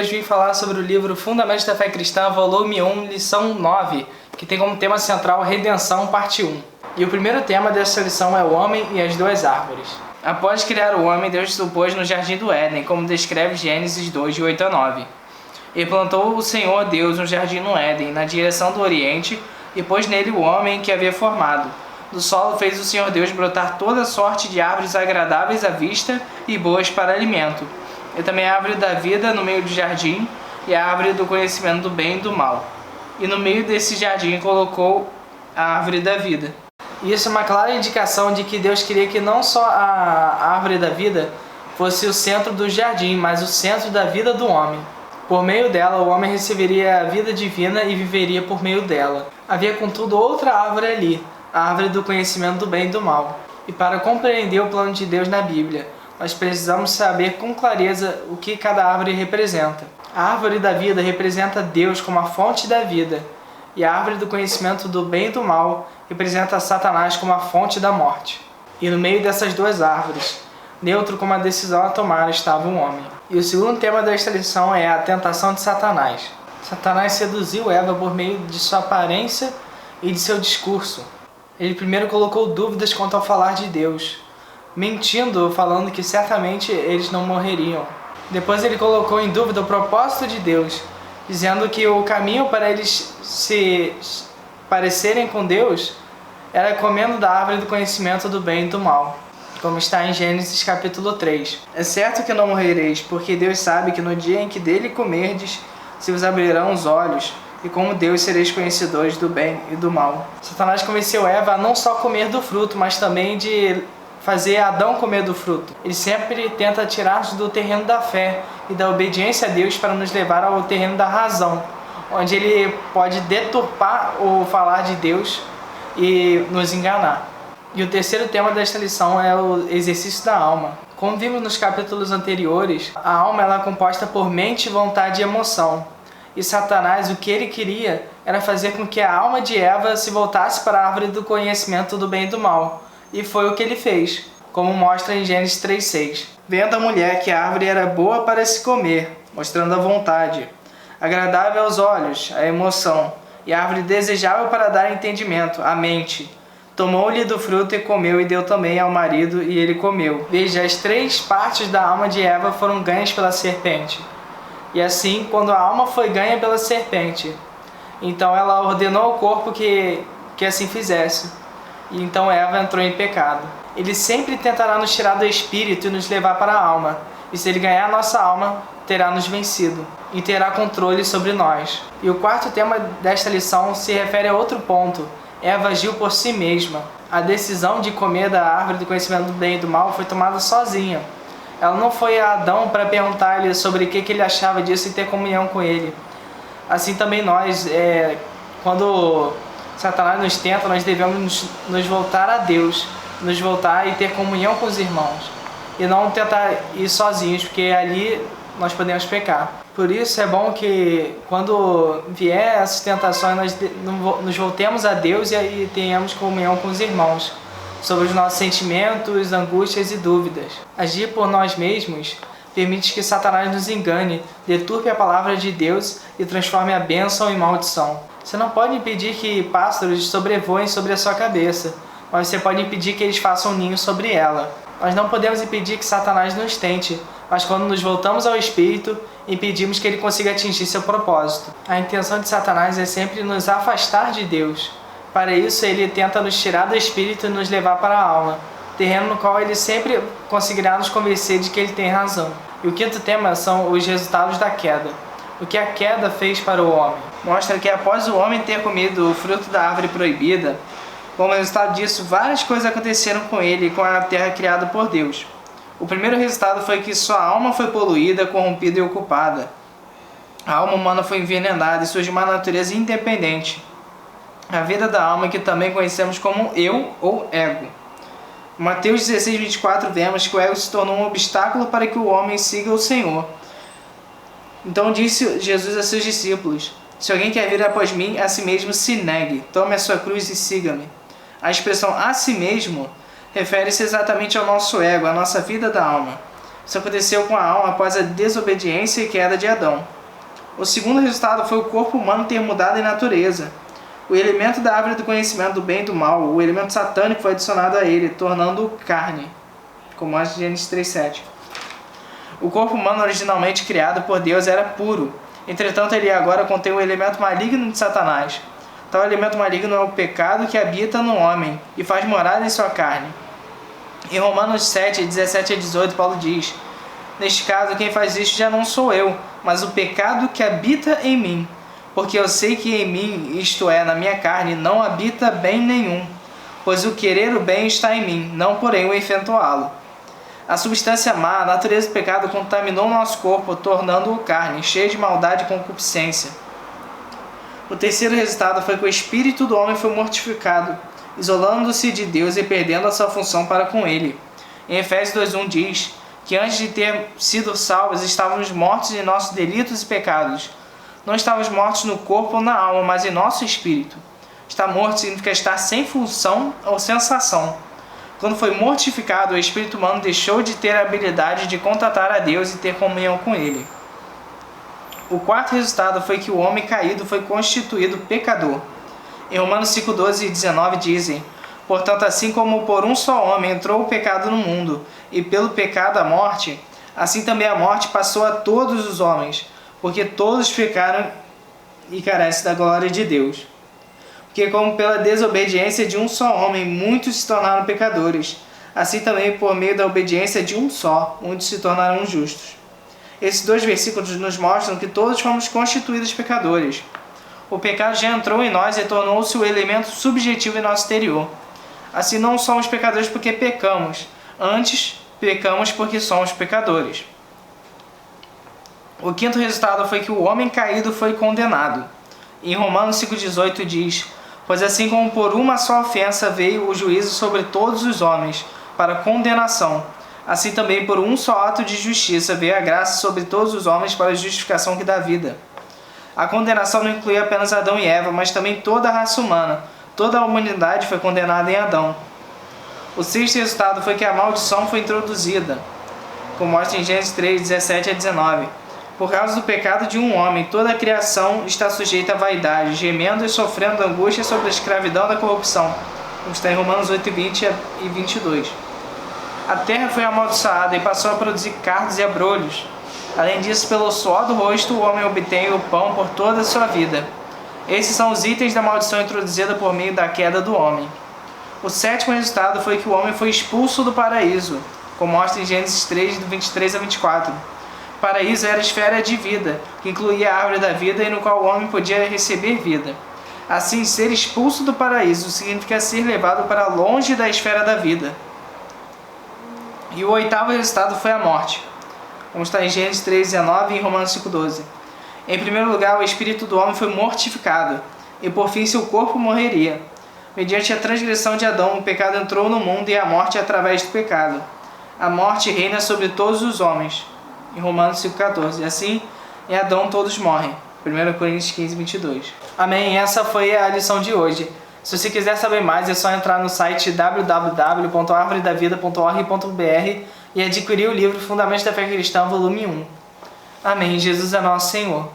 hoje vim falar sobre o livro Fundamentos da Fé Cristã, volume 1, lição 9, que tem como tema central Redenção, parte 1. E o primeiro tema dessa lição é o homem e as duas árvores. Após criar o homem, Deus o pôs no jardim do Éden, como descreve Gênesis 2, de 8 a 9. E plantou o Senhor Deus um jardim no Éden, na direção do Oriente, e pôs nele o homem que havia formado. Do solo fez o Senhor Deus brotar toda sorte de árvores agradáveis à vista e boas para alimento. E também a árvore da vida no meio do jardim, e a árvore do conhecimento do bem e do mal. E no meio desse jardim colocou a árvore da vida. Isso é uma clara indicação de que Deus queria que não só a árvore da vida fosse o centro do jardim, mas o centro da vida do homem. Por meio dela, o homem receberia a vida divina e viveria por meio dela. Havia, contudo, outra árvore ali, a árvore do conhecimento do bem e do mal. E para compreender o plano de Deus na Bíblia, nós precisamos saber com clareza o que cada árvore representa. A árvore da vida representa Deus como a fonte da vida, e a árvore do conhecimento do bem e do mal representa Satanás como a fonte da morte. E no meio dessas duas árvores, neutro como a decisão a tomar, estava um homem. E o segundo tema desta lição é a tentação de Satanás. Satanás seduziu Eva por meio de sua aparência e de seu discurso. Ele primeiro colocou dúvidas quanto ao falar de Deus, mentindo, falando que certamente eles não morreriam. Depois ele colocou em dúvida o propósito de Deus, dizendo que o caminho para eles se parecerem com Deus era comendo da árvore do conhecimento do bem e do mal, como está em Gênesis capítulo 3. É certo que não morrereis, porque Deus sabe que no dia em que dele comerdes, se vos abrirão os olhos, e como Deus sereis conhecedores do bem e do mal. Satanás convenceu Eva a não só comer do fruto, mas também de fazer Adão comer do fruto. Ele sempre tenta tirar-nos do terreno da fé e da obediência a Deus para nos levar ao terreno da razão, onde ele pode deturpar o falar de Deus e nos enganar. E o terceiro tema desta lição é o exercício da alma. Como vimos nos capítulos anteriores, a alma ela é composta por mente, vontade e emoção. E Satanás, o que ele queria era fazer com que a alma de Eva se voltasse para a árvore do conhecimento do bem e do mal. E foi o que ele fez, como mostra em Gênesis 3:6. Vendo a mulher que a árvore era boa para se comer, mostrando a vontade, agradável aos olhos, a emoção, e a árvore desejável para dar entendimento, a mente, tomou-lhe do fruto e comeu, e deu também ao marido, e ele comeu. Veja, as três partes da alma de Eva foram ganhas pela serpente. E assim, quando a alma foi ganha pela serpente, então ela ordenou ao corpo que assim fizesse. E então Eva entrou em pecado. Ele sempre tentará nos tirar do espírito e nos levar para a alma. E se ele ganhar a nossa alma, terá nos vencido e terá controle sobre nós. E o quarto tema desta lição se refere a outro ponto. Eva agiu por si mesma. A decisão de comer da árvore do conhecimento do bem e do mal foi tomada sozinha. Ela não foi a Adão para perguntar-lhe sobre o que ele achava disso e ter comunhão com ele. Assim também nós, quando Satanás nos tenta, nós devemos nos voltar a Deus, nos voltar e ter comunhão com os irmãos. E não tentar ir sozinhos, porque ali nós podemos pecar. Por isso é bom que quando vier essas tentações, nós nos voltemos a Deus e tenhamos comunhão com os irmãos sobre os nossos sentimentos, angústias e dúvidas. Agir por nós mesmos permite que Satanás nos engane, deturpe a palavra de Deus e transforme a bênção em maldição. Você não pode impedir que pássaros sobrevoem sobre a sua cabeça, mas você pode impedir que eles façam um ninho sobre ela. Nós não podemos impedir que Satanás nos tente, mas quando nos voltamos ao Espírito, impedimos que ele consiga atingir seu propósito. A intenção de Satanás é sempre nos afastar de Deus. Para isso, ele tenta nos tirar do Espírito e nos levar para a alma, terreno no qual ele sempre conseguirá nos convencer de que ele tem razão. E o quinto tema são os resultados da queda. O que a queda fez para o homem? Mostra que após o homem ter comido o fruto da árvore proibida, como resultado disso, várias coisas aconteceram com ele e com a terra criada por Deus. O primeiro resultado foi que sua alma foi poluída, corrompida e ocupada. A alma humana foi envenenada e surgiu uma natureza independente. A vida da alma, que também conhecemos como eu ou ego. Em Mateus 16:24 vemos que o ego se tornou um obstáculo para que o homem siga o Senhor. Então disse Jesus a seus discípulos: se alguém quer vir após mim, a si mesmo se negue, tome a sua cruz e siga-me. A expressão a si mesmo refere-se exatamente ao nosso ego, à nossa vida da alma. Isso aconteceu com a alma após a desobediência e queda de Adão. O segundo resultado foi o corpo humano ter mudado em natureza. O elemento da árvore do conhecimento do bem e do mal, o elemento satânico, foi adicionado a ele, tornando-o carne, como mostra em Gênesis 3:7. O corpo humano originalmente criado por Deus era puro. Entretanto, ele agora contém o elemento maligno de Satanás. Tal elemento maligno é o pecado que habita no homem e faz morada em sua carne. Em Romanos 7:17-18, Paulo diz: neste caso, quem faz isso já não sou eu, mas o pecado que habita em mim. Porque eu sei que em mim, isto é, na minha carne, não habita bem nenhum. Pois o querer o bem está em mim, não porém o efetuá-lo. A substância má, a natureza do pecado, contaminou o nosso corpo, tornando-o carne, cheio de maldade e concupiscência. O terceiro resultado foi que o espírito do homem foi mortificado, isolando-se de Deus e perdendo a sua função para com ele. Em Efésios 2:1 diz que antes de ter sido salvos, estávamos mortos em nossos delitos e pecados. Não estávamos mortos no corpo ou na alma, mas em nosso espírito. Estar morto significa estar sem função ou sensação. Quando foi mortificado, o espírito humano deixou de ter a habilidade de contatar a Deus e ter comunhão com Ele. O quarto resultado foi que o homem caído foi constituído pecador. Em Romanos 5:12-19 dizem: portanto, assim como por um só homem entrou o pecado no mundo, e pelo pecado a morte, assim também a morte passou a todos os homens, porque todos pecaram e carecem da glória de Deus. Porque como pela desobediência de um só homem, muitos se tornaram pecadores, assim também por meio da obediência de um só, muitos se tornaram justos. Esses dois versículos nos mostram que todos fomos constituídos pecadores. O pecado já entrou em nós e tornou-se o elemento subjetivo em nosso interior. Assim, não somos pecadores porque pecamos, antes pecamos porque somos pecadores. O quinto resultado foi que o homem caído foi condenado. Em Romanos 5:18 diz: pois assim como por uma só ofensa veio o juízo sobre todos os homens, para condenação, assim também por um só ato de justiça veio a graça sobre todos os homens para a justificação que dá vida. A condenação não inclui apenas Adão e Eva, mas também toda a raça humana. Toda a humanidade foi condenada em Adão. O sexto resultado foi que a maldição foi introduzida, como mostra em Gênesis 3:17-19. Por causa do pecado de um homem, toda a criação está sujeita à vaidade, gemendo e sofrendo angústia sobre a escravidão da corrupção, como está em Romanos 8:20-22. A terra foi amaldiçoada e passou a produzir cardos e abrolhos. Além disso, pelo suor do rosto, o homem obtém o pão por toda a sua vida. Esses são os itens da maldição introduzida por meio da queda do homem. O sétimo resultado foi que o homem foi expulso do paraíso, como mostra em Gênesis 3:23-24. O paraíso era a esfera de vida, que incluía a árvore da vida e no qual o homem podia receber vida. Assim, ser expulso do paraíso significa ser levado para longe da esfera da vida. E o oitavo resultado foi a morte, como está em Gênesis 3:19 e em Romanos 5:12. Em primeiro lugar, o espírito do homem foi mortificado, e por fim seu corpo morreria. Mediante a transgressão de Adão, o pecado entrou no mundo e a morte através do pecado. A morte reina sobre todos os homens, em Romanos 5:14. Assim, em Adão todos morrem. 1 Coríntios 15:22. Amém. Essa foi a lição de hoje. Se você quiser saber mais, é só entrar no site www.arvoredavida.org.br e adquirir o livro Fundamentos da Fé Cristã, volume 1. Amém. Jesus é nosso Senhor.